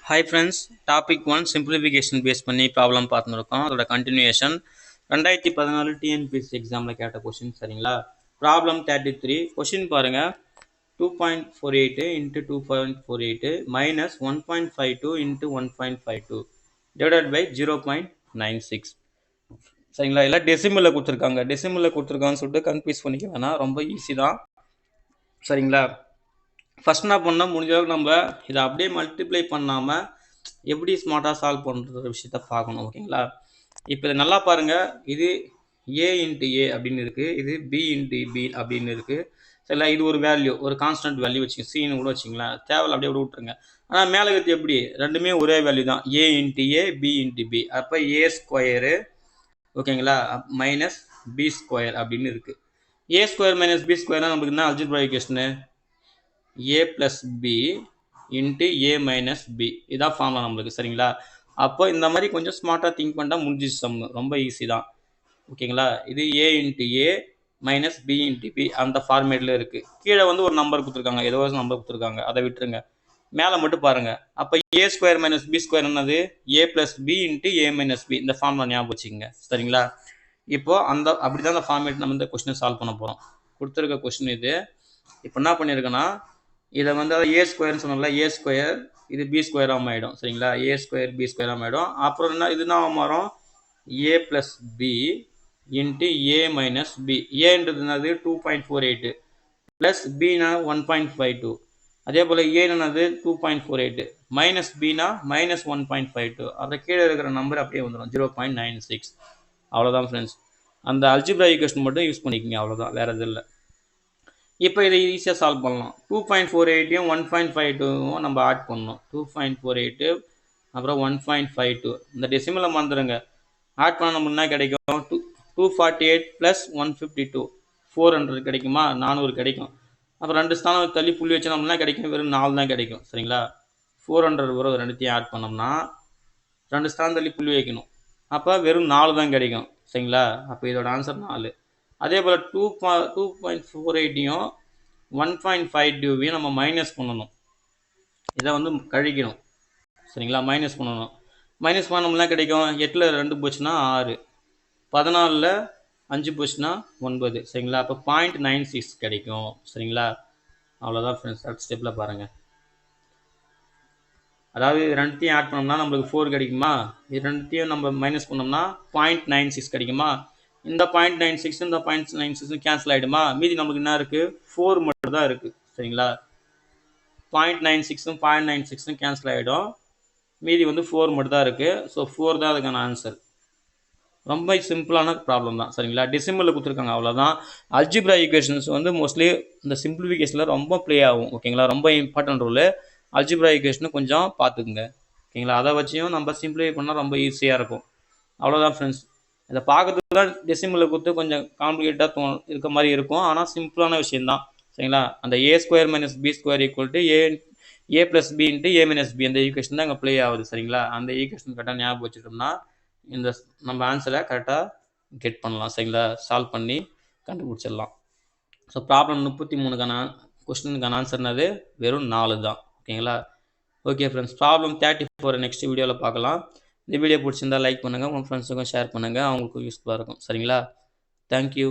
Hi friends, topic 1 simplification based பண்ணி problem பார்த்துருக்கோம். அதோட கண்டினியூஷன் 2014 டிஎன்பிஎஸ்சி எக்ஸாமில் கேட்ட கொஷின் சரிங்களா. ப்ராப்ளம் 33 கொஷின் பாருங்க. 2.48 into 2.48 minus 1.52 into 1.52 divided by 0.96 சரிங்களா. இல்லை டெசிமலில் கொடுத்துருக்காங்கன்னு சொல்லிட்டு கன்ஃபியூஸ் பண்ணிக்க வேணாம், ரொம்ப ஈஸி தான் சரிங்களா. ஃபஸ்ட் என்ன பண்ணால் முடிஞ்ச அளவுக்கு நம்ம இதை அப்படியே மல்டிப்ளை பண்ணாமல் எப்படி ஸ்மார்ட்டாக சால்வ் பண்ணுற விஷயத்த பார்க்கணும் ஓகேங்களா. இப்போ இதை நல்லா பாருங்கள், இது ஏ இன்ட்டு ஏ அப்படின்னு இருக்குது, இது பி இன்ட்டு பி அப்படின்னு இருக்குது சரிங்களா. இது ஒரு வேல்யூ, ஒரு கான்ஸ்டன்ட் வேல்யூ வச்சுங்க, சின்னு கூட வச்சுங்களேன், தேவையில்ல அப்படியே விட்டுருங்க. ஆனால் மேலே இருக்கிறது எப்படி, ரெண்டுமே ஒரே வேல்யூ தான், A into A B into B. அப்போ ஏ ஸ்கொயரு ஓகேங்களா மைனஸ் பி ஸ்கொயர் அப்படின்னு இருக்குது. ஏ ஸ்கொயர் மைனஸ் பி ஸ்கொயர்னால் நம்மளுக்கு என்ன algebra equation, a plus b into a minus b இதான் ஃபார்முலா நம்மளுக்கு சரிங்களா. அப்போ இந்த மாதிரி கொஞ்சம் ஸ்மார்ட்டாக திங்க் பண்ணிட்டா முடிஞ்சிச்சு, சம் ரொம்ப ஈஸி தான் ஓகேங்களா. இது a into a minus b into b அந்த ஃபார்மேட்டில் இருக்குது. கீழே வந்து ஒரு நம்பர் கொடுத்துருக்காங்க, ஏதோ ஒரு நம்பர் கொடுத்துருக்காங்க, அதை விட்டுருங்க, மேலே மட்டும் பாருங்கள். அப்போ a square minus B square என்னது, a plus B into a minus B, இந்த ஃபார்முலா ஞாபகம் வச்சுக்கோங்க சரிங்களா. இப்போது அப்படி தான் அந்த ஃபார்மேட் நம்ம இந்த கொஸ்டினை சால்வ் பண்ண போகிறோம். கொடுத்துருக்க கொஸ்டின் இது. இப்போ என்ன பண்ணியிருக்கேன்னா, இதை வந்து ஏ ஸ்கொயர்னு சொன்னோம்ல, ஏ ஸ்கொயர் இது பி ஸ்கொயராக ஆகிடும் சரிங்களா. ஏ ஸ்கொயர் பி ஸ்கொயராக ஆகிடும். அப்புறம் என்ன இதுனா மாறும், ஏ plus B into A minus B. ஏன்றது என்னது 2.48 ப்ளஸ் பினா 1.52, அதே போல் ஏன்னது 2.48 மைனஸ் பினா மைனஸ் 1.52. அப்புறம் கீழே இருக்கிற நம்பர் அப்படியே வந்துடும் 0.96. அவ்வளோதான் ஃப்ரெண்ட்ஸ். அந்த அல்ஜிப்ரா ஈக்குவேஷன் மட்டும் யூஸ் பண்ணிக்கோங்க, அவ்வளோதான், வேறு எதுவும் இல்லை. இப்போ இதை ஈஸியாக சால்வ் பண்ணலாம். 2.48 1.52 நம்ம ஆட் பண்ணணும். 2.48 அப்புறம் 1.52 இந்த டெசிமலை மறந்துடுங்க. ஆட் பண்ண நம்ம என்ன கிடைக்கும், 248 ப்ளஸ் 152 400 கிடைக்குமா, 400 கிடைக்கும். அப்புறம் ரெண்டு ஸ்தானம் தள்ளி புள்ளி வச்சு நம்ம என்ன கிடைக்கும், வெறும் 4 தான் கிடைக்கும் சரிங்களா. 400 வரும், ரெண்டுத்தையும் ஆட் பண்ணோம்னா ரெண்டு ஸ்தானம் தள்ளி புள்ளி வைக்கணும், அப்போ வெறும் 4 தான் கிடைக்கும் சரிங்களா. அப்போ இதோட ஆன்சர் 4. அதே போல் 2.48 1.52 நம்ம மைனஸ் பண்ணணும், இதை வந்து கழிக்கணும் சரிங்களா. மைனஸ் பண்ணணும், மைனஸ் பண்ணோம்னா கிடைக்கும், 8ல் 2 போச்சுன்னா 6, 14ல் 5 போச்சுன்னா 9 சரிங்களா. அப்போ 0.96 கிடைக்கும் சரிங்களா. அவ்வளோதான் ஃப்ரெண்ட்ஸ். அடுத்த ஸ்டெப்பில் பாருங்கள். அதாவது ரெண்டுத்தையும் ஆட் பண்ணோம்னா நம்மளுக்கு 4 கிடைக்குமா, இது ரெண்டுத்தையும் நம்ம மைனஸ் பண்ணோம்னா 0.96 கிடைக்குமா. இந்த 0.96 இந்த 0.96 கேன்சல் ஆகிடுமா, மீதி நம்மளுக்கு என்ன இருக்குது, 4 மட்டும் தான் இருக்குது சரிங்களா. 0.96 0.96 கேன்சல் ஆகிடும், மீதி வந்து 4 மட்டும் தான் இருக்குது. ஸோ 4 தான் அதுக்கான ஆன்சர். ரொம்ப சிம்பிளான ப்ராப்ளம் தான் சரிங்களா. டெசிமலில் கொடுத்துருக்காங்க, அவ்வளோதான். அல்ஜிப்ரா ஈக்குவேஷன்ஸ் வந்து மோஸ்ட்லி இந்த சிம்பிளிஃபிகேஷனில் ரொம்ப ப்ளே ஆகும் ஓகேங்களா. ரொம்ப இம்பார்ட்டன்ட் ரோல் அல்ஜிப்ரா ஈக்குவேஷனை கொஞ்சம் பார்த்துக்குங்க ஓகேங்களா. அதை வச்சியும் நம்ம சிம்பிளிஃபை பண்ணால் ரொம்ப ஈஸியாக இருக்கும். அவ்வளோதான் ஃப்ரெண்ட்ஸ். இதை பார்க்கறதுக்கு தான் டெசிமலில் கொடுத்து கொஞ்சம் காம்ப்ளிகேட்டாக இருக்க மாதிரி இருக்கும், ஆனால் சிம்பிளான விஷயந்தான் சரிங்களா. அந்த A square minus B square equal to A plus B into A minus B, அந்த ஈக்குவேஷன் தான் அங்கே ப்ளே ஆகுது சரிங்களா. அந்த ஈக்குவேஷன் கரெக்டாக ஞாபகம் வச்சுட்டோம்னா இந்த நம்ம ஆன்சரை கரெக்டாக கெட் பண்ணலாம் சரிங்களா. சால்வ் பண்ணி கண்டுபிடிச்சிடலாம். ஸோ ப்ராப்ளம் 33க்கான கொஸ்டினுக்கான ஆன்சர் என்னது, வெறும் 4 தான் ஓகேங்களா. ஓகே ஃப்ரெண்ட்ஸ், ப்ராப்ளம் 34 நெக்ஸ்ட் வீடியோவில் பார்க்கலாம். இந்த வீடியோ பிடிச்சிருந்தால் லைக் பண்ணுங்கள், உங்கள் ஃப்ரெண்ட்ஸுக்கும் ஷேர் பண்ணுங்கள், அவங்களுக்கும் யூஸ்ஃபுல்லாக இருக்கும் சரிங்களா. தேங்க்யூ.